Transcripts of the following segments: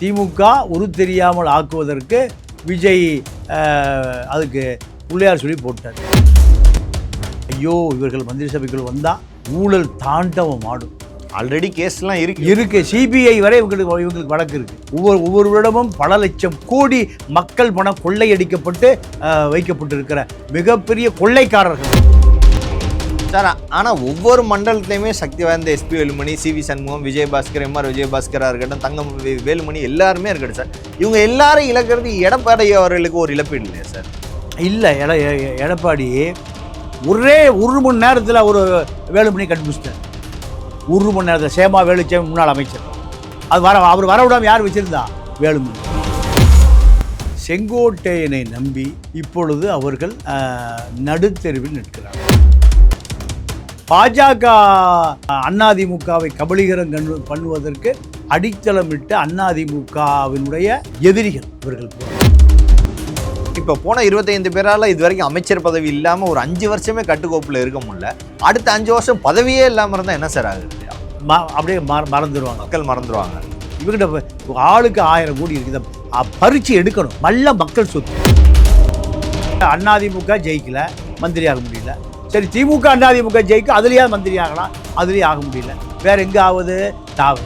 திமுக உருத்தெரியாமல் ஆக்குவதற்கு விஜய் அதுக்கு பிள்ளையார் சொல்லி போட்டார். ஐயோ, இவர்கள் மந்திரி சபைக்குள் வந்தால் ஊழல் தாண்டவம் ஆடும். ஆல்ரெடி கேஸ்லாம் இருக்கு. சிபிஐ வரை இவங்களுக்கு வழக்கு இருக்கு. ஒவ்வொரு வருடமும் பல லட்சம் கோடி மக்கள் பணம் கொள்ளையடிக்கப்பட்டு வைக்கப்பட்டிருக்கிற மிகப்பெரிய கொள்ளைக்காரர்கள் சார். ஆனால் ஒவ்வொரு மண்டலத்திலையுமே சக்தி வாய்ந்த SP Velumani, CV Shanmugam, Vijayabaskar, MR விஜயபாஸ்கராக இருக்கட்டும், தங்கம் வேலுமணி எல்லாருமே இருக்கட்டும் சார். இவங்க எல்லாரும் இழக்கிறது எடப்பாடி அவர்களுக்கு ஒரு இழப்பீடு இல்லையா சார்? இல்லை, எடப்பாடி ஒரே ஒரு மணி நேரத்தில் ஒரு வேலுமணி கண்டுபிடிச்சிட்டார். ஒரு மணி நேரத்தில் சேமா வேலுச்சாமி முன்னாள் அமைச்சர். அது அவர் வரவிடாமல் யார் வச்சிருந்தா? வேலுமணி. செங்கோட்டையனை நம்பி இப்பொழுது அவர்கள் நடுத்தெருவில் நிற்கிறார்கள். பாஜக அதிமுகவை கபலீகரம் பண்ணுவதற்கு அடித்தளமிட்டு அதிமுகவினுடைய எதிரிகள் இவர்கள். இப்போ போன 25 பேரால் இது வரைக்கும் அமைச்சர் பதவி இல்லாமல் ஒரு 5 வருஷமே கட்டுக்கோப்பில் இருக்க முடியல. அடுத்த 5 வருஷம் பதவியே இல்லாமல் இருந்தால் என்ன சார் ஆகுது? அப்படியே மறந்துடுவாங்க, மக்கள் மறந்துடுவாங்க. இவங்கிட்ட ஆளுக்கு 1000 கோடி இருக்குது, பறிச்சு எடுக்கணும். நல்ல மக்கள் சொத்து. அதிமுக ஜெயிக்கல, மந்திரி ஆக முடியல. சரி, திமுக அதிமுக ஜெயிக்க, அதுலேயாவது மந்திரி ஆகலாம், அதுலேயும் ஆக முடியல. வேற எங்கே ஆகுது? தாவு.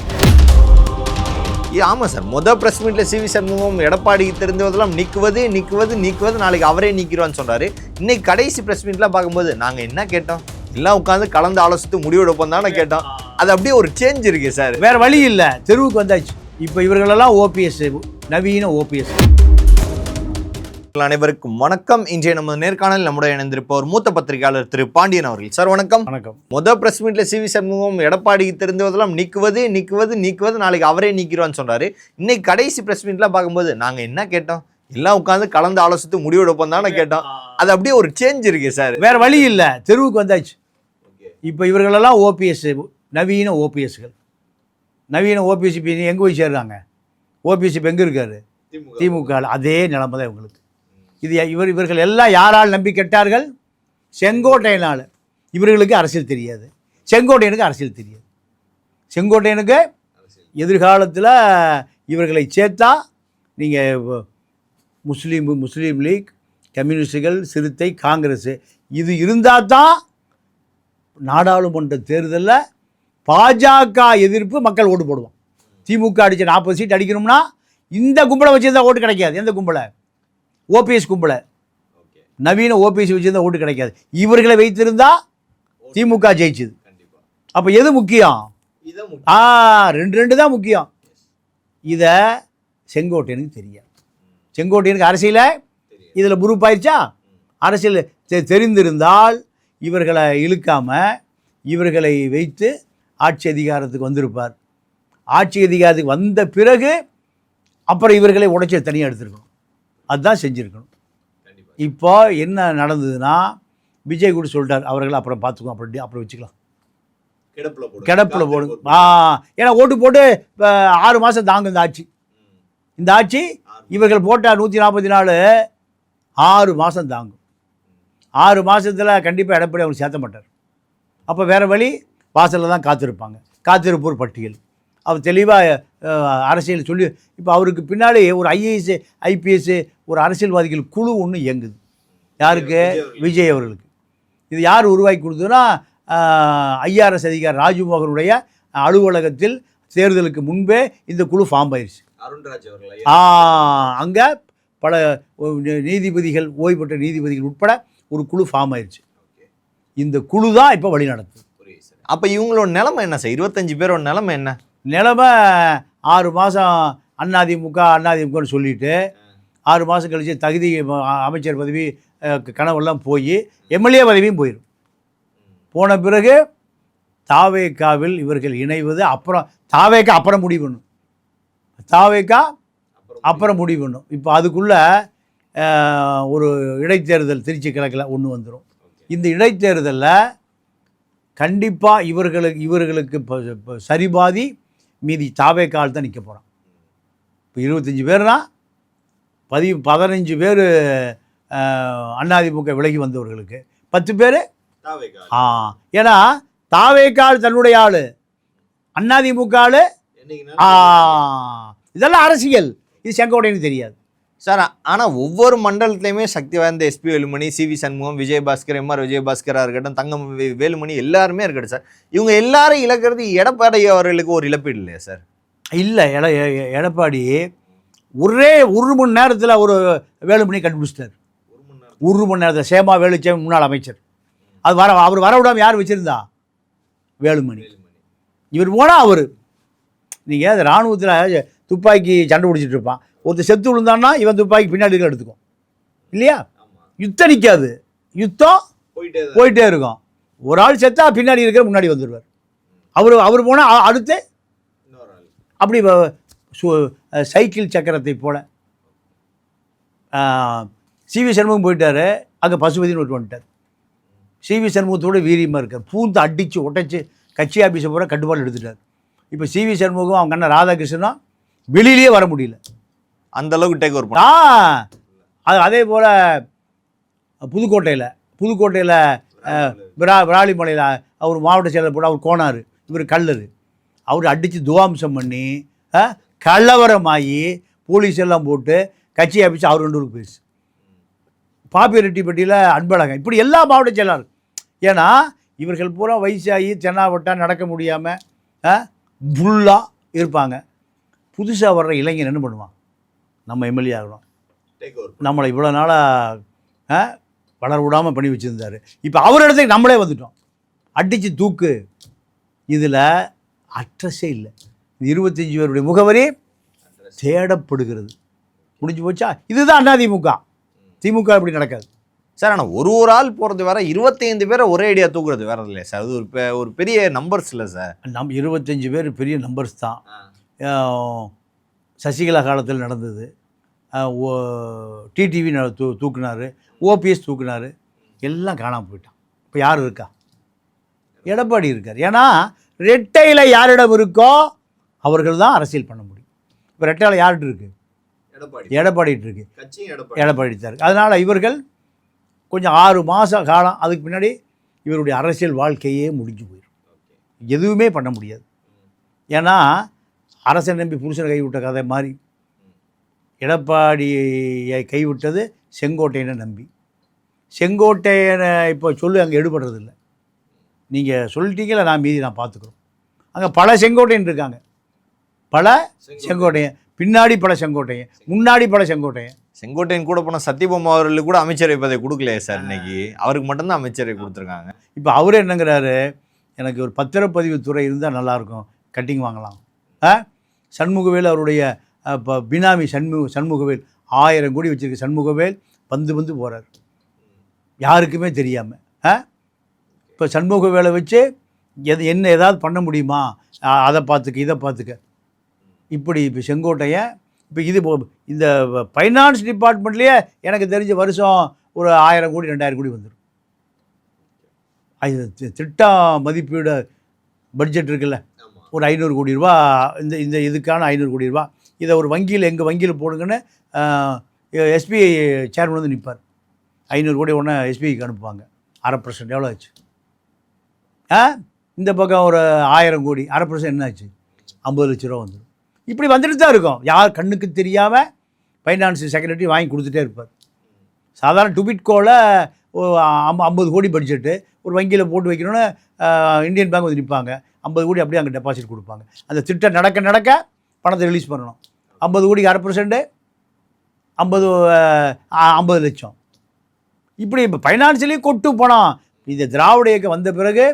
ஆமாம் சார், ப்ரெஸ் மீட்டில் சிவி சண்முகம் எடப்பாடி தெரிஞ்சதெல்லாம் நீக்குவது நாளைக்கு அவரே நீக்கிறோன்னு சொல்கிறாரு. இன்னைக்கு கடைசி ப்ரெஸ் மீட்லாம் பார்க்கும்போது நாங்கள் என்ன கேட்டோம், எல்லாம் உட்காந்து கலந்து ஆலோசித்து முடிவெடுப்போம் தானே கேட்டோம். அது அப்படியே ஒரு சேஞ்ச் இருக்கு சார். வேற வழி இல்லை, தெருவுக்கு வந்தாச்சு. இப்போ இவர்களெல்லாம் ஓபிஎஸ், நவீன ஓபிஎஸ். அனைவருக்கும் வணக்கம். இன்றைய நம்ம நேர்காணல் நம்முடைய இணைந்திருப்பவர் மூத்த பத்திரிகையாளர் திரு பாண்டியன் அவர்கள். சார் வணக்கம். வணக்கம். ப்ரெஸ் மீட்ல சிவி சண்முகம் எடப்பாடி தெரிஞ்சதெல்லாம் நீக்குவது நாளைக்கு அவரே நீக்கிறோன்னு சொல்றாரு. இன்னைக்கு கடைசி ப்ரெஸ் மீட்லாம் பார்க்கும்போது நாங்க என்ன கேட்டோம், எல்லாம் உட்காந்து கலந்து ஆலோசித்து முடிவெடுப்போம் தானே கேட்டோம். அது அப்படியே ஒரு சேஞ்ச் இருக்கு சார். வேற வழி இல்லை, தெருவுக்கு வந்தாச்சு. இப்போ இவர்களெல்லாம் ஓபிஎஸ், நவீன ஓபிஎஸ்கள். நவீன ஓபிஎஸ் இப்போ எங்கே போய் சேர்றாங்க? ஓபிஎஸ் இப்போ எங்கே இருக்காரு? திமுக. அதே நிலைமை தான் இவங்களுக்கு. இது இவர்கள் எல்லாம் யாரால் நம்பி கெட்டார்கள்? செங்கோட்டையனால். இவர்களுக்கு அரசியல் தெரியாது, செங்கோட்டையனுக்கு அரசியல் தெரியாது. செங்கோட்டையனுக்கு எதிர்காலத்தில் இவர்களை சேர்த்தா நீங்கள் முஸ்லீம் லீக், கம்யூனிஸ்டுகள், சிறுத்தை, காங்கிரஸ் இது இருந்தால் தான் நாடாளுமன்ற தேர்தலில் பாஜக எதிர்ப்பு மக்கள் ஓட்டு போடுவோம். திமுக அடித்த 40 சீட் அடிக்கணும்னா இந்த கும்பலை வச்சுருந்தா ஓட்டு கிடைக்காது. எந்த கும்பலை? ஓபிஎஸ் கும்பலை, நவீன ஓபிஎஸ் வச்சுருந்தா ஓட்டு கிடைக்காது. இவர்களை வைத்திருந்தா திமுக ஜெயிச்சுது. அப்போ எது முக்கியம்? ரெண்டு தான் முக்கியம். இதை செங்கோட்டையனுக்கு தெரியாது. செங்கோட்டையனுக்கு அரசியலை இதில் குரூப் ஆயிடுச்சா? அரசியல் தெரிந்திருந்தால் இவர்களை இழுக்காமல் இவர்களை வைத்து ஆட்சி அதிகாரத்துக்கு வந்திருப்பார். ஆட்சி அதிகாரத்துக்கு வந்த பிறகு அப்புறம் இவர்களை உடைச்சி தனியாக எடுத்துருக்கணும். அதுதான் செஞ்சுருக்கணும். இப்போ என்ன நடந்ததுன்னா, விஜய் கூட சொல்லிட்டார், அவர்களை அப்புறம் பார்த்துக்குவோம், அப்புறம் வச்சுக்கலாம், கிடப்பில் போடுங்க. ஏன்னா ஓட்டு போட்டு இப்போ 6 மாதம் தாங்கும் இந்த ஆட்சி. இவர்கள் போட்டால் 144 6 மாதம் தாங்கும். 6 மாதத்தில் கண்டிப்பாக எடப்பாடி அவங்க சேர்த்த மாட்டார். அப்போ வேறு வழி, வாசலில் தான் காத்திருப்பாங்க. காத்திருப்போர் பட்டியல் அவர் தெளிவாக அரசியல் சொல்லி. இப்போ அவருக்கு பின்னாடி ஒரு ஐஏஎஸ், ஐபிஎஸ், ஒரு அரசியல்வாதிகள் குழு ஒன்று இயங்குது. யாருக்கு? விஜய் அவர்களுக்கு. இது யார் உருவாக்கி கொடுத்ததுன்னா, ஐஆர்எஸ் அதிகாரி ராஜ்மோகனுடைய அலுவலகத்தில் தேர்தலுக்கு முன்பே இந்த குழு ஃபார்ம் ஆயிடுச்சு. அங்கே பல நீதிபதிகள், ஓய்வு பெற்ற நீதிபதிகள் உட்பட ஒரு குழு ஃபார்ம் ஆயிடுச்சு. இந்த குழு தான் இப்போ வழி நடத்துது. அப்போ இவங்களோட நிலைமை என்ன சார்? 25 பேரோட நிலைமை என்ன? நிலைமை 6 மாதம் அதிமுகன்னு சொல்லிட்டு 6 மாதம் கழித்து தகுதி அமைச்சர் பதவி கனவெல்லாம் போய் எம்எல்ஏ பதவியும் போயிடும். போன பிறகு தாவேக்காவில் இவர்கள் இணைவது அப்புறம் முடிவு பண்ணும். அப்புறம் முடிவு பண்ணும். இப்போ அதுக்குள்ளே ஒரு இடைத்தேர்தல் திருச்சி கிழக்கில் ஒன்று வந்துடும். இந்த இடைத்தேர்தலில் கண்டிப்பாக இவர்களுக்கு சரிபாதி மீதி தாவேக்கால் தான் நிற்க போகிறான். இப்போ 25 பேர்னா 15 பேர் அதிமுக விலகி வந்தவர்களுக்கு 10 பேர். ஏன்னா தாவேக்கால் தன்னுடைய ஆள், அதிமுக ஆள் இதெல்லாம் அரசியல். இது செங்கோட்டையனுக்கு தெரியாது சார். ஆனால் ஒவ்வொரு மண்டலத்துலையுமே சக்தி வாய்ந்த SP Velumani, CV Shanmugam, Vijayabaskar, MR விஜயபாஸ்கராக இருக்கட்டும், தங்கம் வேலுமணி எல்லாருமே இருக்கட்டும் சார். இவங்க எல்லாரும் இழக்கிறது எடப்பாடி அவர்களுக்கு ஒரு இழப்பீடு இல்லையா சார்? இல்லை, எடப்பாடி ஒரே 1 மணி நேரத்தில் ஒரு வேலுமணி கண்டுபிடிச்சிட்டார். 1 மணி நேரத்தில் சேமா வேலுச்சாமி முன்னாள் அமைச்சர். அது அவர் வர விடாமல் யார் வச்சுருந்தா? வேலுமணி. இவர் போனால் அவர் நீங்கள் அது இராணுவத்தில் துப்பாக்கி சண்டை பிடிச்சிட்டு இருப்பான். ஒருத்தர் செத்து விழுந்தான்னா இவன் துப்பாக்கி பின்னாடி எடுத்துக்கும் இல்லையா? யுத்தம் நிற்காது, யுத்தம் போயிட்டே இருக்கும். ஒரு ஆள் செத்தா பின்னாடி இருக்கிற முன்னாடி வந்துடுவார். அவர் போனால் அடுத்து அப்படி சைக்கிள் சக்கரத்தை போல. சிவி சண்முகம் போயிட்டார், அங்கே பசுபதினு ஒருத்தர் வந்துட்டார். சிவி சண்முகத்தோட வீரியமாக இருக்கார். பூந்து அடித்து உடைச்சி கட்சி ஆஃபீஸை பூரா கட்டுப்பாடு எடுத்துட்டார். இப்போ சிவி சண்முகம் அவங்க அண்ணன் ராதாகிருஷ்ணனும் வெளியிலேயே வர முடியல, அந்த அளவுக்கு டேக் ஓவர் அது அதே போல் புதுக்கோட்டையில் விராலிமலையில் அவர் மாவட்ட செயலர் போட அவர் கோனார், இவர் கல்லர். அவர் அடித்து துவாம்சம் பண்ணி கலவரமாகி போலீஸ் எல்லாம் போட்டு கட்சி ஆஃபீஸ் அவர் 2 ஊருக்கு போயிடுச்சு. பாப்பிரெட்டிப்பட்டியில் அன்பழகன், இப்படி எல்லா மாவட்ட செயலாளர். ஏன்னா இவர்கள் பூரா வயசாகி தென்னாவட்டா நடக்க முடியாமல் ஃபுல்லாக இருப்பாங்க. புதுசாக வர்ற இளைஞர் என்ன பண்ணுவான்? நம்ம எம்எல்ஏ ஆகணும், நம்மளை இவ்வளோ நாளாக வளர விடாமல் பண்ணி வச்சுருந்தார். இப்போ அவர் இடத்துக்கு நம்மளே வந்துட்டோம், அடித்து தூக்கு. இதில் அட்ரஸே இல்லை. 25 பேருடைய முகவரி தேடப்படுகிறது. முடிஞ்சு போச்சா? இதுதான் அதிமுக. திமுக இப்படி நடக்காது சார். ஆனால் ஒரு ஆள் போகிறது வேற, 25 பேரை ஒரே ஐடியா தூக்குறது வேற இல்லையா சார்? அது ஒரு பெரிய நம்பர்ஸ் இல்லை சார். 25 பேர் பெரிய நம்பர்ஸ் தான். சசிகலா காலத்தில் நடந்தது. டிடிவி தூக்குனார், ஓபிஎஸ் தூக்குனார், எல்லாம் காணாமல் போயிட்டான். இப்போ யார் இருக்கா? எடப்பாடி இருக்கார். ஏன்னா ரெட்டையில் யாரிடம் இருக்கோ அவர்கள் தான் அரசியல் பண்ண முடியும். இப்போ ரெட்டையில் யார்கிட்ட இருக்குது? எடப்பாடிட்டு இருக்கு, எடப்பாடி தான் இருக்குது. அதனால் இவர்கள் கொஞ்சம் 6 மாத காலம், அதுக்கு பின்னாடி இவருடைய அரசியல் வாழ்க்கையே முடிஞ்சு போயிடும். எதுவுமே பண்ண முடியாது. ஏன்னா அரசை நம்பி புருஷனை கைவிட்ட கதை மாதிரி எடப்பாடியை கைவிட்டது செங்கோட்டையனை நம்பி. செங்கோட்டையனை இப்போ சொல்லி அங்கே எடுபடுறதில்லை. நீங்கள் சொல்லிட்டீங்களா, நான் பார்த்துக்குறோம். அங்கே பல செங்கோட்டையன் இருக்காங்க, பல செங்கோட்டையன், பின்னாடி பல செங்கோட்டையன், முன்னாடி பல செங்கோட்டையன். செங்கோட்டையன் கூட போன சத்யபாமா அவர்களுக்கு கூட அமைச்சரவை பதவி கொடுக்கலையே சார். இன்னைக்கு அவருக்கு மட்டும்தான் அமைச்சரவை கொடுத்துருக்காங்க. இப்போ அவரே என்னங்கிறாரு, எனக்கு ஒரு பத்திரப்பதிவு துறை இருந்தால் நல்லாயிருக்கும், கட்டிங் வாங்கலாம். சண்முகவேல் அவருடைய இப்போ பினாமி சண்முகவேல் 1000 கோடி வச்சுருக்க சண்முகவேல் வந்து போகிறார், யாருக்குமே தெரியாமல். இப்போ சண்முகவேலை வச்சு என்ன ஏதாவது பண்ண முடியுமா, அதை பார்த்துக்க இதை பார்த்துக்க. இப்படி இப்போ செங்கோட்டையன் இப்போ இது இந்த ஃபைனான்ஸ் டிபார்ட்மெண்ட்லேயே எனக்கு தெரிஞ்ச வருஷம் ஒரு 1000 கோடி 2000 கோடி வந்துடும். அது திட்ட மதிப்பீடு பட்ஜெட் இருக்குல்ல, ஒரு 500 கோடி ரூபா, இந்த இதுக்கான 500 கோடி ரூபா, இதை ஒரு வங்கியில் எங்கள் வங்கியில் போடுங்கன்னு எஸ்பிஐ சேர்மன் வந்து நிற்பார். 500 கோடி ஒன்று எஸ்பிஐக்கு அனுப்புவாங்க. 1/2% எவ்வளோ ஆச்சு? இந்த பக்கம் ஒரு 1000 கோடி 1/2% என்ன ஆச்சு? 50 லட்ச ரூபா வந்துடும். இப்படி வந்துட்டு தான் இருக்கும். யார் கண்ணுக்கு தெரியாமல் ஃபைனான்ஸ் செக்ரட்டரி வாங்கி கொடுத்துட்டே இருப்பார். சாதாரண டுபிட்கோவில் 50 கோடி பட்ஜெட்டு ஒரு வங்கியில் போட்டு வைக்கணும்னு இந்தியன் பேங்க் வந்து நிற்பாங்க. 50 கோடி அப்படியே அங்கே டெபாசிட் கொடுப்பாங்க. அந்த திட்டம் நடக்க பணத்தை ரிலீஸ் பண்ணணும். 50 கோடிக்கு 1/2%, 50 லட்சம். இப்படி இப்போ ஃபைனான்சியலையும் கொட்டு பணம். இந்த திராவிட இயக்கம் வந்த பிறகு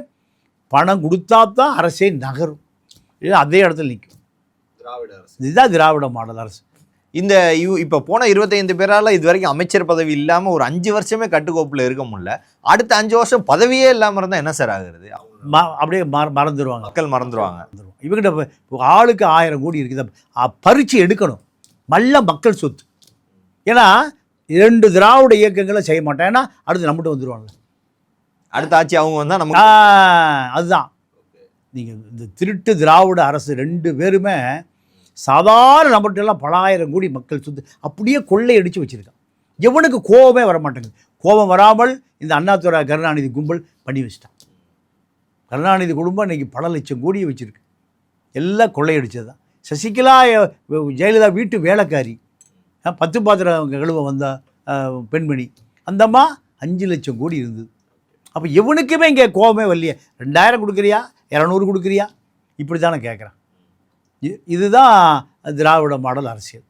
பணம் கொடுத்தா தான் அரசே நகரும். இது அதே இடத்துல நிற்கும். இதுதான் திராவிட மாடல் அரசு. இந்த இப்போ போன 25 பேரால் இது வரைக்கும் அமைச்சர் பதவி இல்லாமல் ஒரு 5 வருஷமே கட்டுக்கோப்பில் இருக்க முடியல. அடுத்த 5 வருஷம் பதவியே இல்லாமல் இருந்தால் என்ன சார் ஆகுறது? அப்படியே மறந்துடுவாங்க, மக்கள் மறந்துடுவாங்க. இவங்கிட்ட ஆளுக்கு 1000 கோடி இருக்குது, பறித்து எடுக்கணும். நல்ல மக்கள் சொத்து. ஏன்னா 2 திராவிட இயக்கங்களை செய்ய மாட்டேன். ஏன்னா அடுத்து நம்மகிட்ட வந்துடுவாங்க. அடுத்த ஆட்சி அவங்க வந்தால் நமக்கு அதுதான். நீங்கள் இந்த திருட்டு திராவிட அரசு 2 பேருமே சாதாரண நம்மகிட்டெல்லாம் பல 1000 கோடி மக்கள் சொத்து அப்படியே கொள்ளையடித்து வச்சுருக்கான். எவனுக்கு கோபமே வரமாட்டேங்குது. கோபம் வராமல் இந்த அண்ணாதுரை கருணாநிதி கும்பல் பண்ணி வச்சிட்டான். கருணாநிதி குடும்பம் இன்றைக்கி பல லட்சம் கோடியை வச்சுருக்கு. எல்லாம் கொள்ளையடிச்சது தான். சசிகலா ஜெயலலிதா வீட்டு வேலைக்காரி, 10 பாத்திரம் கழுவ வந்த பெண்மணி, அந்தம்மா 5 லட்சம் கோடி இருந்தது. அப்போ எவனுக்குமே இங்கே கோபமே வரலையே. 2000 கொடுக்குறியா, 200 கொடுக்குறியா, இப்படி தானே கேட்குறான். இதுதான் திராவிட மாடல் அரசியல்.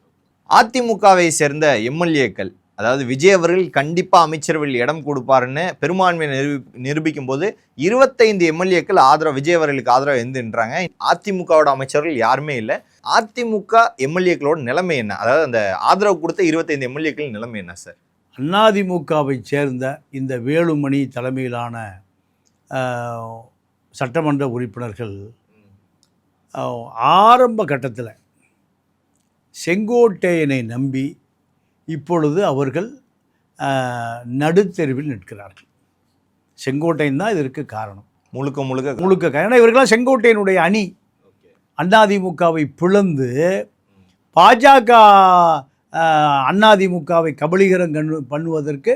அதிமுகவை சேர்ந்த எம்எல்ஏக்கள், அதாவது விஜய் அவர்கள் கண்டிப்பாக அமைச்சரவையில் இடம் கொடுப்பாருன்னு பெரும்பான்மையை நிரூபிக்கும் போது 25 எம்எல்ஏக்கள் விஜய் அவர்களுக்கு ஆதரவு எந்துன்றாங்க. அதிமுகவோட அமைச்சர்கள் யாருமே இல்லை. அதிமுக எம்எல்ஏக்களோட நிலைமை என்ன? அதாவது அந்த ஆதரவு கொடுத்த 25 எம்எல்ஏக்கள் நிலைமை என்ன சார்? அதிமுகவை சேர்ந்த இந்த வேலுமணி தலைமையிலான சட்டமன்ற உறுப்பினர்கள் ஆரம்ப கட்டத்தில் செங்கோட்டையனை நம்பி இப்பொழுது அவர்கள் நடுத்தெருவில் நிற்கிறார்கள். செங்கோட்டையன் தான் இதற்கு காரணம், முழுக்க காரணம். இவர்களாம் செங்கோட்டையனுடைய அணி அதிமுகவை பிளந்து பாஜக அதிமுகவை கபலீகரம் பண்ணுவதற்கு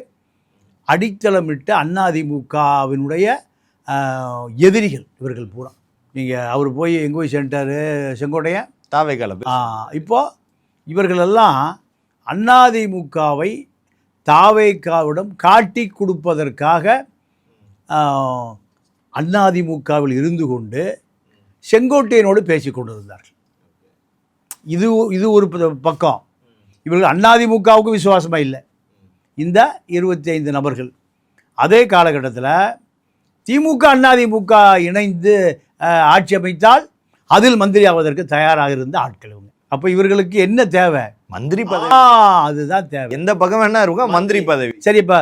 அடித்தளமிட்ட அதிமுகவினுடைய எதிரிகள் இவர்கள் பூரா. நீங்கள் அவர் போய் எங்கே போய் சென்றார் செங்கோட்டையன்? தாவேக்கால. இப்போ இவர்களெல்லாம் அதிமுகவை தாவேக்காவிடம் காட்டி கொடுப்பதற்காக அதிமுகவில் இருந்து கொண்டு செங்கோட்டையனோடு பேசி கொண்டிருந்தார்கள். இது ஒரு பக்கம். இவர்கள் அதிமுகவுக்கு விசுவாசமாக இல்லை இந்த 25 நபர்கள். அதே காலகட்டத்தில் திமுக அதிமுக இணைந்து ஆட்சி அமைத்தால் அதில் மந்திரி ஆவதற்கு தயாராக இருந்த ஆட்கள் இவங்க. அப்போ இவர்களுக்கு என்ன தேவை? மந்திரி பதவி. அதுதான் தேவை. எந்த பக்கம் வேணா இருக்கும் மந்திரி பதவி. சரி, இப்போ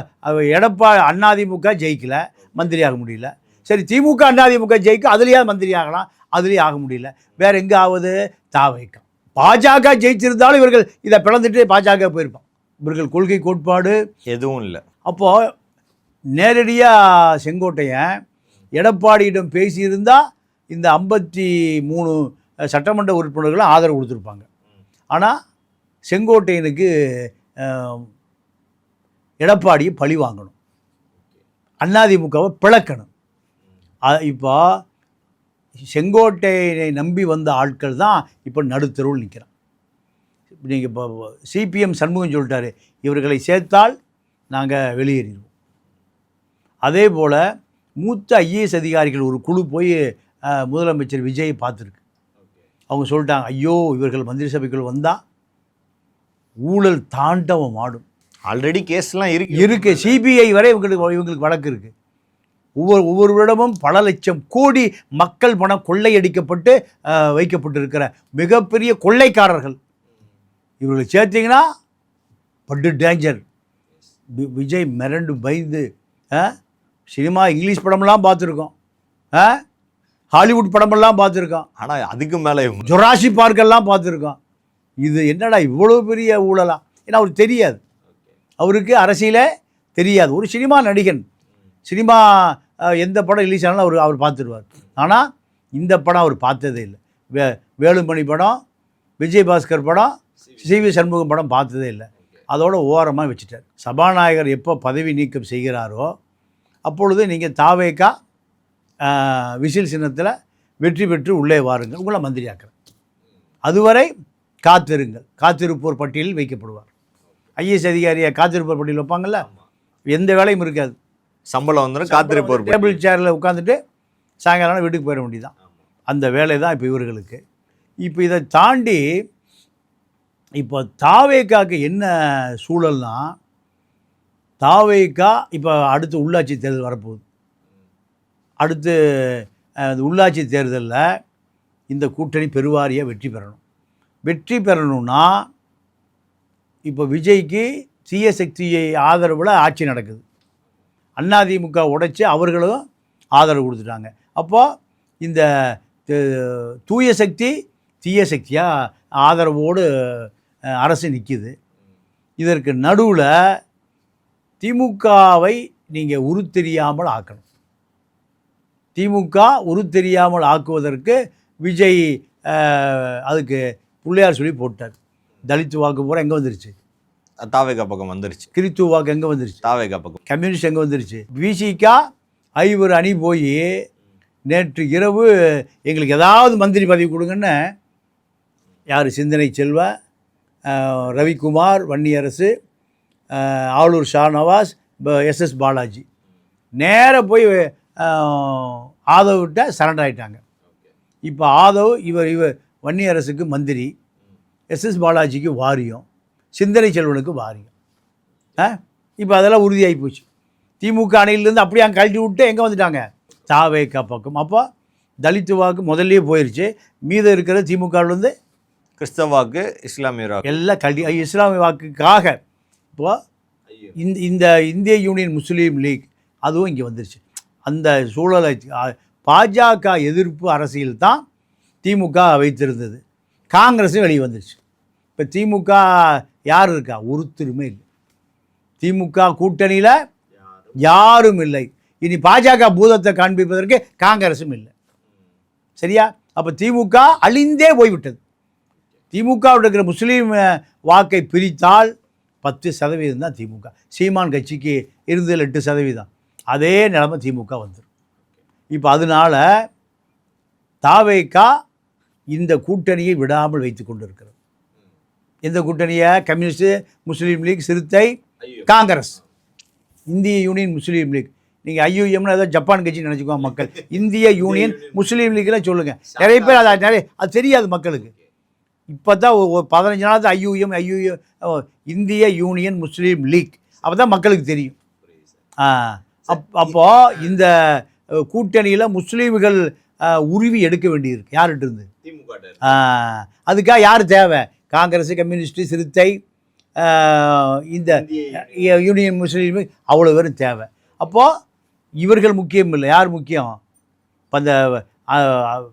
எடப்பாடி அதிமுக ஜெயிக்கல, மந்திரி ஆக முடியல. சரி, திமுக அதிமுக ஜெயிக்க அதுலேயே மந்திரி ஆகலாம், அதுலேயே ஆக முடியல. வேற எங்கே ஆகுது? தாவேக்கா. பாஜக ஜெயிச்சிருந்தாலும் இவர்கள் இதை பிளந்துட்டு பாஜக போயிருப்பான். இவர்கள் கொள்கை கோட்பாடு எதுவும் இல்லை. அப்போது நேரடியாக செங்கோட்டையன் எடப்பாடியிடம் பேசியிருந்தால் இந்த 53 சட்டமன்ற உறுப்பினர்களும் ஆதரவு கொடுத்துருப்பாங்க. ஆனால் செங்கோட்டையனுக்கு எடப்பாடியை பழி வாங்கணும், அதிமுகவை பிளக்கணும். இப்போ செங்கோட்டையனை நம்பி வந்த ஆட்கள் தான் இப்போ நடுத்தருவில் நிற்கிறான். நீங்கள் இப்போ சிபிஎம் சண்முகம் சொல்லிட்டாரு, இவர்களை சேர்த்தால் நாங்கள் வெளியேறிடுவோம். அதே போல் மூத்த ஐஏஎஸ் அதிகாரிகள் ஒரு குழு போய் முதலமைச்சர் விஜயை பார்த்துருக்கு. அவங்க சொல்லிட்டாங்க, ஐயோ இவர்கள் மந்திரி சபைக்குள் வந்தால் ஊழல் தாண்டவம் ஆடும். ஆல்ரெடி கேஸ்லாம் இருக்கு, சிபிஐ வரை இவங்களுக்கு வழக்கு இருக்குது. ஒவ்வொருவரிடமும் பல லட்சம் கோடி மக்கள் பணம் கொள்ளையடிக்கப்பட்டு வைக்கப்பட்டிருக்கிற மிகப்பெரிய கொள்ளைக்காரர்கள். இவர்களை சேர்த்திங்கன்னா பட்டு டேஞ்சர். விஜய் மிரண்டு பயந்து சினிமா இங்கிலீஷ் படமெல்லாம் பார்த்துருக்கோம், ஹாலிவுட் படமெல்லாம் பார்த்துருக்கோம். ஆனால் அதுக்கு மேலே ஜொராசி பார்க்கெல்லாம் பார்த்துருக்கோம். இது என்னடா இவ்வளோ பெரிய ஊழலா? ஏன்னா அவருக்கு தெரியாது, அவருக்கு அரசியலே தெரியாது. ஒரு சினிமா நடிகன், சினிமா எந்த படம் ரிலீஸ் ஆனாலும் அவர் பார்த்துருவார். ஆனால் இந்த படம் அவர் பார்த்ததே இல்லை. வேலுமணி படம், விஜயபாஸ்கர் படம், சிவி சண்முகம் படம் பார்த்ததே இல்லை. அதோட ஓரமாக வச்சுட்டார். சபாநாயகர் எப்போ பதவி நீக்கம் செய்கிறாரோ அப்பொழுது நீங்கள் தாவேக்கா விசில் சின்னத்தில் வெற்றி பெற்று உள்ளே வாருங்கள், உங்களை மந்திரி ஆக்குறேன். அதுவரை காத்திருங்கள், காத்திருப்போர் பட்டியலில் வைக்கப்படுவார். ஐஏஎஸ் அதிகாரியை காத்திருப்போர் பட்டியல் வைப்பாங்கள்ல, எந்த வேலையும் இருக்காது. சம்பளம் வந்துடும், காத்திருப்போர் டேபிள் சேரில் உட்காந்துட்டு சாயங்காலம் வீட்டுக்கு போயிட வேண்டியதான். அந்த வேலை தான் இப்போ இவர்களுக்கு. இப்போ இதை தாண்டி இப்போ தாவேக்காக்கு என்ன சூழல்னா, தாவேக்கா இப்போ அடுத்து உள்ளாட்சி தேர்தல் வரப்போகுது. அடுத்து உள்ளாட்சி தேர்தலில் இந்த கூட்டணி பெருவாரியாக வெற்றி பெறணும்னா இப்போ விஜய்க்கு தீய சக்தியை ஆதரவில் ஆட்சி நடக்குது. அதிமுக உடைச்சி அவர்களும் ஆதரவு கொடுத்துட்டாங்க. அப்போது இந்த தூய சக்தி தீய சக்தியாக ஆதரவோடு அரசு நிற்கிது. இதற்கு நடுவில் திமுகவை நீங்கள் உருத்தெரியாமல் ஆக்கணும். திமுக உருத்தெரியாமல் ஆக்குவதற்கு விஜய் அதுக்கு பிள்ளையார் சொல்லி போட்டார். தலித்து வாக்கு பூரா எங்கே வந்துருச்சு? தாவேகா பக்கம் வந்துருச்சு. கிறித்துவ வாக்கு எங்கே வந்துருச்சு? தாவேகா பக்கம். கம்யூனிஸ்ட் எங்கே வந்துருச்சு? விசிகா ஐவர் அணி போய் நேற்று இரவு எங்களுக்கு ஏதாவது மந்திரி பதவி கொடுங்கன்னு யார் சிந்தனை செல்வா, ரவிக்குமார், வன்னியரசு, ஆளூர் ஷாநவாஸ், எஸ்எஸ் பாலாஜி நேராக போய் ஆதவ்கிட்ட சரண்டர் ஆகிட்டாங்க. இப்போ ஆதவ் இவர் வன்னியரசுக்கு மந்திரி, எஸ்எஸ் பாலாஜிக்கு வாரியம், சிந்தனை செல்வனுக்கு வாரியம். இப்போ அதெல்லாம் உறுதியாகி போச்சு. திமுக அணியிலேருந்து அப்படியே அங்கே கழட்டி விட்டு எங்கே வந்துட்டாங்க, தாவேகா பக்கம். அப்போ தலித்து வாக்கு முதல்லையே போயிடுச்சு. மீதம் இருக்கிற திமுகவிலேருந்து கிறிஸ்தவ வாக்கு, இஸ்லாமிய வாக்கு எல்லாம் கல்வி இஸ்லாமிய வாக்குக்காக இப்போ இந்த இந்திய யூனியன் முஸ்லீம் லீக் அதுவும் இங்கே வந்துருச்சு. அந்த சூழலை பாஜக எதிர்ப்பு அரசியல் தான் திமுக வைத்திருந்தது. காங்கிரஸும் வெளியே வந்துருச்சு. இப்போ திமுக யார் இருக்கா, ஒருத்தருமே இல்லை. திமுக கூட்டணியில் யாரும் இல்லை. இனி பாஜக பூதத்தை காண்பிப்பதற்கு காங்கிரஸும் இல்லை. சரியா? அப்போ திமுக அழிந்தே போய்விட்டது. திமுக இருக்கிற முஸ்லீம் வாக்கை பிரித்தால் 10% தான் திமுக. சீமான் கட்சிக்கு இருந்ததில் 8%. அதே நிலைமை திமுக வந்துடும். இப்போ அதனால் தாவேகா இந்த கூட்டணியை விடாமல் வைத்து கொண்டு இருக்கிறது. எந்த கூட்டணியை? கம்யூனிஸ்ட், முஸ்லீம் லீக், சிறுத்தை, காங்கிரஸ், இந்திய யூனியன் முஸ்லீம் லீக். நீங்கள் ஐயூஎம்னு ஏதோ ஜப்பான் கட்சி நினச்சிக்குவாங்க மக்கள். இந்திய யூனியன் முஸ்லீம் லீக்லாம் சொல்லுங்கள். நிறைய பேர் அது தெரியாது மக்களுக்கு. இப்போ தான் ஒரு 15 நாள் ஐயூஎம் இந்திய யூனியன் முஸ்லீம் லீக் அப்போ தான் மக்களுக்கு தெரியும். அப்போது இந்த கூட்டணியில் முஸ்லீம்கள் உருவி எடுக்க வேண்டியிருக்கு. யார்கிட்ட இருந்து? அதுக்காக யார் தேவை? காங்கிரஸ், கம்யூனிஸ்ட்டு, சிறுத்தை, இந்த யூனியன் முஸ்லீம் அவ்வளோ பேரும் தேவை. அப்போது இவர்கள் முக்கியம் இல்லை. யார் முக்கியம்? இப்போ அந்த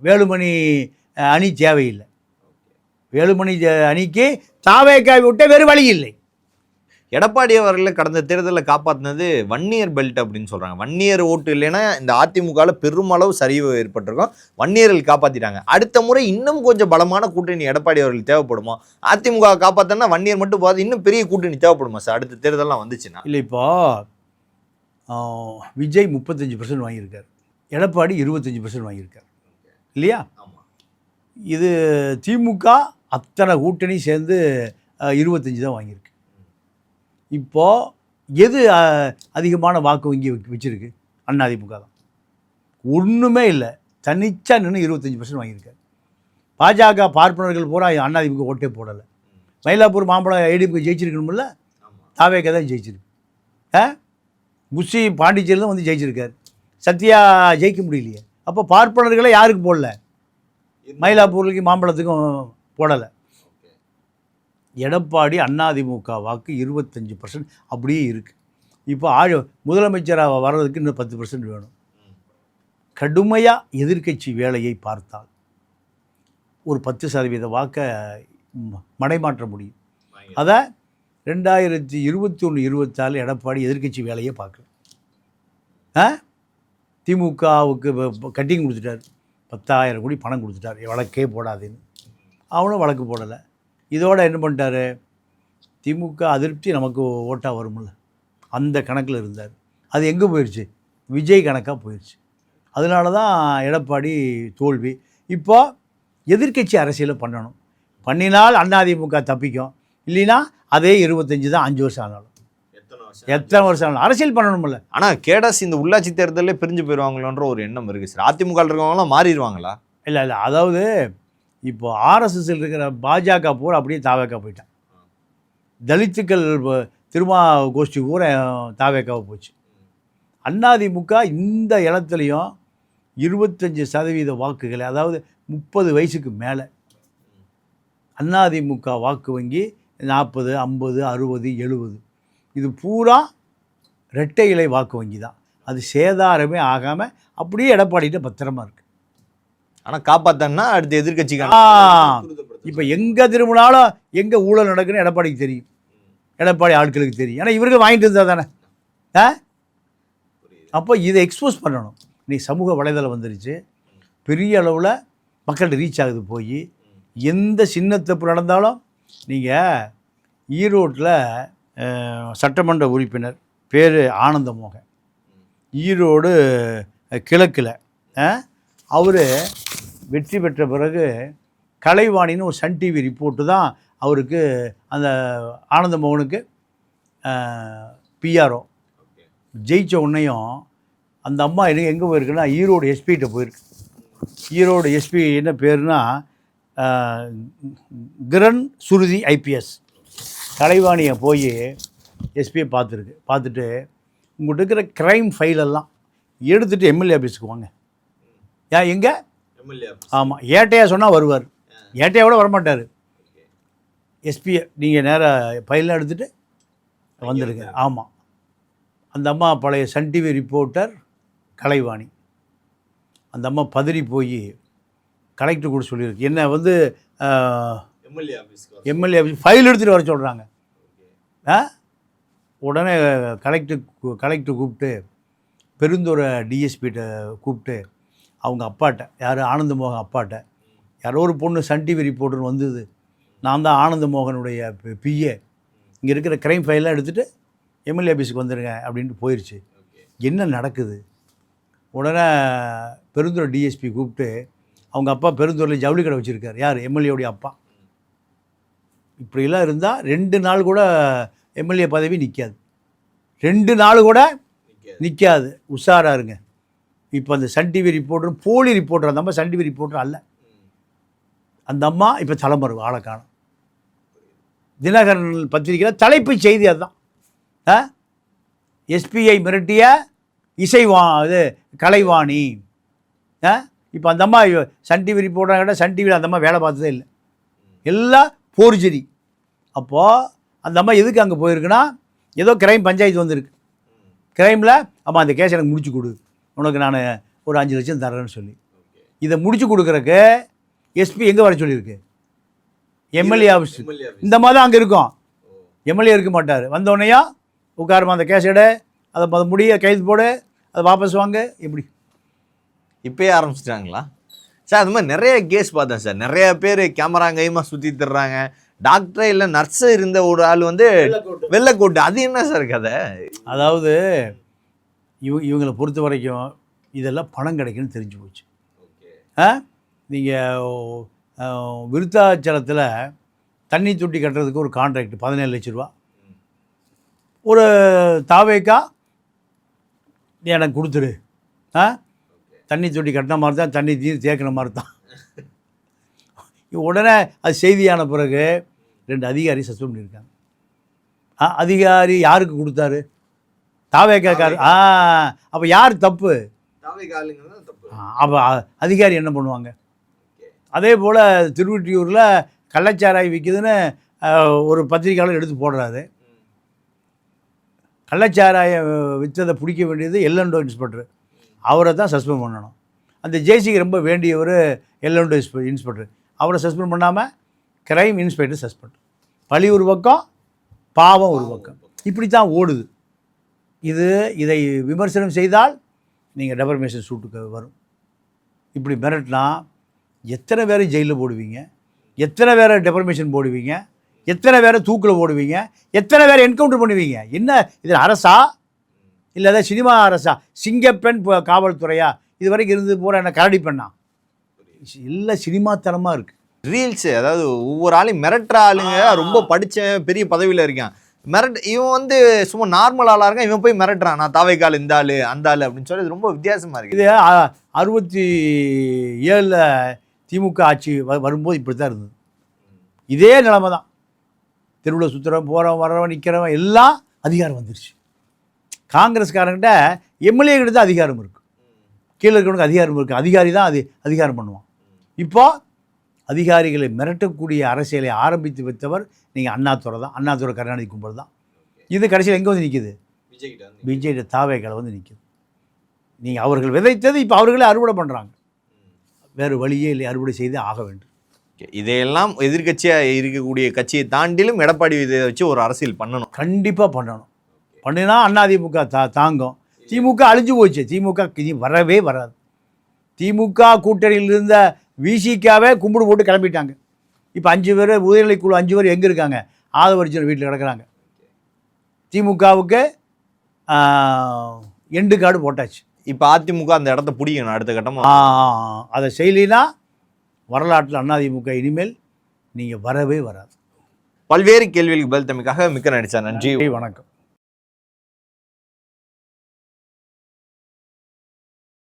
வேலுமணி அணி தேவையில்லை. வேலுமணி அணிக்கு தாவேகாவை விட்ட வேறு வழி இல்லை. எடப்பாடி அவர்களை கடந்த தேர்தலில் காப்பாற்றினது வன்னியர் பெல்ட் அப்படின்னு சொல்கிறாங்க. வன்னியர் ஓட்டு இல்லைன்னா இந்த அதிமுகவில் பெருமளவு சரிவு ஏற்பட்டிருக்கும். வன்னியர்கள் காப்பாற்றிட்டாங்க. அடுத்த முறை இன்னும் கொஞ்சம் பலமான கூட்டணி எடப்பாடி அவர்கள் தேவைப்படுமா? அதிமுக காப்பாற்றினா வன்னியர் மட்டும் போகாது, இன்னும் பெரிய கூட்டணி தேவைப்படுமா சார் அடுத்த தேர்தலாம் வந்துச்சுன்னா? இல்லை, இப்போ விஜய் 35% வாங்கியிருக்கார், எடப்பாடி 25% வாங்கியிருக்கார் இல்லையா? இது திமுக அத்தனை கூட்டணி சேர்ந்து 25 தான் வாங்கியிருக்கு. இப்போது எது அதிகமான வாக்கு வங்கி வச்சுருக்கு? அதிமுக தான். ஒன்றுமே இல்லை, தனிச்சா நின்று 25% வாங்கியிருக்காரு. பாஜக பார்ப்பனர்கள் பூரா அதிமுக ஓட்டே போடலை. மயிலாப்பூர் மாம்பழம் ஏடிஎம்கே ஜெயிச்சிருக்கணும்ல, தாவேகா தான் ஜெயிச்சிருக்கு. புஷி பாண்டிச்சேரியில் தான் வந்து ஜெயிச்சிருக்காரு. சத்யா ஜெயிக்க முடியலையே. அப்போ பார்ப்பனர்களை யாருக்கு போடல? மயிலாப்பூருக்கு மாம்பழத்துக்கும் போடலை. எடப்பாடி அதிமுக வாக்கு 25% அப்படியே இருக்குது. இப்போ முதலமைச்சராக வர்றதுக்கு இன்னும் 10% வேணும். கடுமையாக எதிர்க்கட்சி வேலையை பார்த்தால் ஒரு 10% வாக்கை மடைமாற்ற முடியும். அதை 2021-24 எடப்பாடி எதிர்க்கட்சி வேலையை பார்க்கல. திமுகவுக்கு கட்டிங் கொடுத்துட்டார், 10,000 கோடி பணம் கொடுத்துட்டார், வழக்கே போடாதுன்னு. அவனும் வழக்கு போடலை. இதோடு என்ன பண்ணிட்டாரு? திமுக அதிருப்தி நமக்கு ஓட்டாக வரும்ல, அந்த கணக்கில் இருந்தார். அது எங்கே போயிடுச்சு? விஜய் கணக்காக போயிடுச்சு. அதனால தான் எடப்பாடி தோல்வி. இப்போ எதிர்க்கட்சி அரசியலை பண்ணணும். பண்ணினால் அதிமுக தப்பிக்கும். இல்லைன்னா அதே 25 தான் 5 வருஷம் ஆனாலும், எத்தனை வருஷம் ஆனாலும் அரசியல் பண்ணணும்ல. ஆனால் கேடாஸ் இந்த உள்ளாட்சி தேர்தலே பிரிஞ்சு போயிடுவாங்களோன்ற ஒரு எண்ணம் இருக்குது சார். அதிமுக இருக்கவங்களாம் மாறிடுவாங்களா? இல்லை, அதாவது இப்போ ஆர்எஸ்எஸ்ஸில் இருக்கிற பாஜக பூரா அப்படியே தாவேக்கா போயிட்டான். தலித்துக்கள் திருமா கோஷ்டி பூரா தாவேக்காவை போச்சு. அதிமுக இந்த இடத்துலையும் 25% வாக்குகளை, அதாவது 30 வயசுக்கு மேலே அதிமுக வாக்கு வங்கி 40, 50, 60, 70 இது பூரா இரட்டை இலை வாக்கு வங்கி தான். அது சேதாரமே ஆகாமல் அப்படியே எடப்பாடிகிட்ட பத்திரமா இருக்குது. ஆனால் காப்பாற்றன்னா அடுத்த எதிர்கட்சிக்கு இப்போ எங்கே திரும்பினாலும் எங்கே ஊழல் நடக்குன்னு எடப்பாடிக்கு தெரியும், எடப்பாடி ஆட்களுக்கு தெரியும். ஏன்னா இவர்கள் வாங்கிட்டு இருந்தால் தானே. அப்போ இதை எக்ஸ்போஸ் பண்ணணும். இன்னைக்கு சமூக வலைதளம் வந்துருச்சு, பெரிய அளவில் மக்கள்கிட்ட ரீச் ஆகுது. போய் எந்த சின்ன தப்பு நடந்தாலும் நீங்கள் ஈரோட்டில் சட்டமன்ற உறுப்பினர் பேர் ஆனந்தமோகன், ஈரோடு கிழக்கில் அவர் வெற்றி பெற்ற பிறகு கலைவாணின்னு ஒரு சன் டிவி ரிப்போர்ட்டு தான் அவருக்கு அந்த ஆனந்த மோகனுக்கு பிஆர்ஓ. ஜெயிச்ச உடனேயும் அந்த அம்மா எங்கே போயிருக்குன்னா ஈரோடு எஸ்பிகிட்ட போயிருக்கு. ஈரோடு எஸ்பி என்ன பேருனா கிரண் சுருதி ஐபிஎஸ். கலைவாணியை போய் எஸ்பியை பார்த்துட்டு உங்கள்கிட்ட இருக்கிற க்ரைம் ஃபைலெல்லாம் எடுத்துகிட்டு எம்எல்ஏ ஆஃபீஸுக்கு வாங்க. எங்கே? ஆமாம், ஏட்டையா சொன்னால் வருவார். ஏட்டையோட வரமாட்டார். எஸ்பியை நீங்கள் நேராக ஃபைல்லாம் எடுத்துகிட்டு வந்துடுங்க. ஆமாம், அந்த அம்மா பழைய சன் டிவி ரிப்போர்ட்டர் கலைவாணி. அந்த அம்மா பதறி போய் கலெக்டர் கூட சொல்லியிருக்கு, என்ன வந்து எம்எல்ஏ ஆஃபீஸ் ஃபைல் எடுத்துகிட்டு வர சொல்கிறாங்க. உடனே கலெக்டர் கூப்பிட்டு பெருந்துறை டிஎஸ்பிகிட்ட கூப்பிட்டு அவங்க அப்பாட்ட, யார் ஆனந்த மோகன் அப்பாட்ட, யாரோ ஒரு பொண்ணு சன் டிவி ரிப்போர்ட்டர் வந்தது, நான் தான் ஆனந்த மோகனுடைய பிஏ, இங்கே இருக்கிற க்ரைம் ஃபைல்லாம் எடுத்துகிட்டு எம்எல்ஏ ஆஃபீஸுக்கு வந்துடுங்க அப்படின்ட்டு போயிடுச்சு. என்ன நடக்குது? உடனே பெருந்துறை டிஎஸ்பி கூப்பிட்டு, அவங்க அப்பா பெருந்துறையில் ஜவுளி கடை வச்சுருக்கார். யார்? எம்எல்ஏவுடைய அப்பா. இப்படிலாம் இருந்தால் 2 நாள் கூட எம்எல்ஏ பதவி நிற்காது. 2 நாள் கூட நிற்காது. உஷாராக இருங்க. இப்போ அந்த சன் டிவி ரிப்போர்ட்டர் போலி ரிப்போர்ட்டர், அந்த அம்மா சன் டிவி ரிப்போர்ட்டர் அல்ல. அந்த அம்மா இப்போ தலைமறைவு, ஆளை காணும். தினகரன் பத்திரிகையில் தலைப்பு செய்தி அதுதான். எஸ்பிஐ மிரட்டிய இது கலைவாணி. இப்போ அந்த அம்மா சன் டிவி ரிப்போர்ட்டர், சன் டிவியில் அந்த அம்மா வேலை பார்த்ததே இல்லை, எல்லாம் போர்ஜரி. அப்போது அந்த அம்மா எதுக்கு அங்கே போயிருக்குன்னா, ஏதோ கிரைம் பஞ்சாயத்து வந்திருக்கு. கிரைமில் அம்மா அந்த கேஸ் எனக்கு முடிச்சு கொடு, உனக்கு நான் ஒரு 5 லட்சம் தர்றேன்னு சொல்லி, இதை முடிச்சு கொடுக்குறக்கு எஸ்பி எங்கே வர சொல்லியிருக்கு? MLA office. இந்த மாதிரி தான் அங்கே இருக்கும். எம்எல்ஏ இருக்க மாட்டார். வந்தோடனையா உட்காருமா, அந்த கேஸ் எடு, அதை முடிய கைது போடு, அதை வாபஸ் வாங்க. எப்படி இப்போயே ஆரம்பிச்சிட்டாங்களா சார்? அது மாதிரி நிறைய கேஸ் பார்த்தேன் சார். நிறைய பேர் கேமரா கைமாக சுற்றி தர்றாங்க. டாக்டரே இல்லை நர்ஸு இருந்த ஒரு ஆள் வந்து வெள்ளைக்கோட்டு. அது என்ன சார் கதை? அதாவது இவங்களை பொறுத்த வரைக்கும் இதெல்லாம் பணம் கிடைக்குன்னு தெரிஞ்சு போச்சு. நீங்கள் விருத்தாச்சலத்தில் தண்ணி தொட்டி கட்டுறதுக்கு ஒரு கான்ட்ராக்ட் 17 லட்ச ரூபா ஒரு தாவேக்கா எனக்கு கொடுத்துரு. தண்ணி தொட்டி கட்டின மாதிரி தான், தண்ணி தேக்கின மாதிரி தான். உடனே அது செய்தியான பிறகு 2 அதிகாரி சஸ்பெண்ட் பண்ணியிருக்காங்க. அதிகாரி யாருக்கு கொடுத்தாரு? தாவேக்காரு. அப்போ யார் தப்பு? அப்போ அதிகாரி என்ன பண்ணுவாங்க? அதே போல் திருவொற்றியூரில் கள்ளச்சாராய் விற்குதுன்னு ஒரு பத்திரிக்கையாளர் எடுத்து போடுறாரு. கள்ளச்சாராயை விற்றதை பிடிக்க வேண்டியது எல்என்டோ இன்ஸ்பெக்டர், அவரை தான் சஸ்பெண்ட் பண்ணணும். அந்த ஜேசிக்கு ரொம்ப வேண்டியவர் எல்என்டோ இன்ஸ்பெக்டர், அவரை சஸ்பெண்ட் பண்ணாமல் கிரைம் இன்ஸ்பெக்டர் சஸ்பெண்ட். பழி ஒரு பக்கம், பாவம் ஒரு பக்கம். இப்படி தான் ஓடுது. இதை விமர்சனம் செய்தால் நீங்கள் டெபர்மேஷன் சூட்டுக்கு வரும். இப்படி மிரட்டினா எத்தனை பேரை ஜெயிலில் போடுவீங்க, எத்தனை பேரை டெபர்மேஷன் போடுவீங்க, எத்தனை பேரை தூக்கில் போடுவீங்க, எத்தனை பேரை என்கவுண்டர் பண்ணுவீங்க? என்ன இது அரசா இல்லை ஏதாவது சினிமா அரசா? சிங்கப்பெண் காவல்துறையா இது வரைக்கும் இருந்து போகிற என்ன கரடி பெண்ணா? இல்லை, சினிமாத்தனமாக இருக்குது. ரீல்ஸு, அதாவது ஒவ்வொரு ஆளையும் மிரட்டுற ஆளுங்க ரொம்ப படித்த பெரிய பதவியில் இருக்கான். இவன் வந்து சும்மா நார்மல் ஆளாக இருக்கான், இவன் போய் மிரட்டுறான், நான் தாவைக்கால் இந்த ஆள் அந்த ஆள் அப்படின்னு சொல்லி. இது ரொம்ப வித்தியாசமாக இருக்குது. இது 67 திமுக ஆட்சி வரும்போது இப்படி தான் இருந்தது. இதே நிலைமை தான். தெருவில் சுற்றுறவன், போகிறவன், வர்றவன், நிற்கிறவன் எல்லாம் அதிகாரம் வந்துருச்சு. காங்கிரஸ்காரங்கிட்ட எம்எல்ஏ கிட்ட தான் அதிகாரம் இருக்குது, கீழே இருக்கிறவனுக்கு அதிகாரம் இருக்குது. அதிகாரி தான் அதிகாரம் பண்ணுவான். இப்போ அதிகாரிகளை மிரட்டக்கூடிய அரசியலை ஆரம்பித்து வைத்தவர் நீங்கள் அண்ணாதுரை தான். அண்ணாதுரை கருணாநிதி கும்பல் தான். இது கடைசியில் எங்கே வந்து நிற்கிது? விஜய் தாவேக்கால வந்து நிற்கிது. நீங்கள் அவர்கள் விதைத்தது இப்போ அவர்களே அறுவடை பண்ணுறாங்க. வேறு வழியே இல்லை, அறுவடை செய்து ஆக வேண்டும். இதையெல்லாம் எதிர்கட்சியாக இருக்கக்கூடிய கட்சியை தாண்டிலும் எடப்பாடி இதை வச்சு ஒரு அரசியல் பண்ணணும், கண்டிப்பாக பண்ணணும். பண்ணினா அதிமுக தாங்கும். திமுக அழிஞ்சு போச்சு. திமுக வரவே வராது. திமுக கூட்டணியில் இருந்த விசிகாவே கும்பிடு போட்டு கிளம்பிட்டாங்க. இப்போ 5 பேர் உதயநிலைக்குழு 5 பேர் எங்கே இருக்காங்க? ஆதவர்ஜன் வீட்டில் கிடக்கிறாங்க. திமுகவுக்கு எண்டு கார்டு போட்டாச்சு. இப்போ அதிமுக அந்த இடத்த பிடிக்கணும் அடுத்த கட்டமாக. அதை செய்யலினா வரலாற்றில் அதிமுக இனிமேல் நீங்கள் வரவே வராது. பல்வேறு கேள்விகளுக்கு பதில் தமைக்காக மிக்க நன்றி சார். நன்றி, வணக்கம்.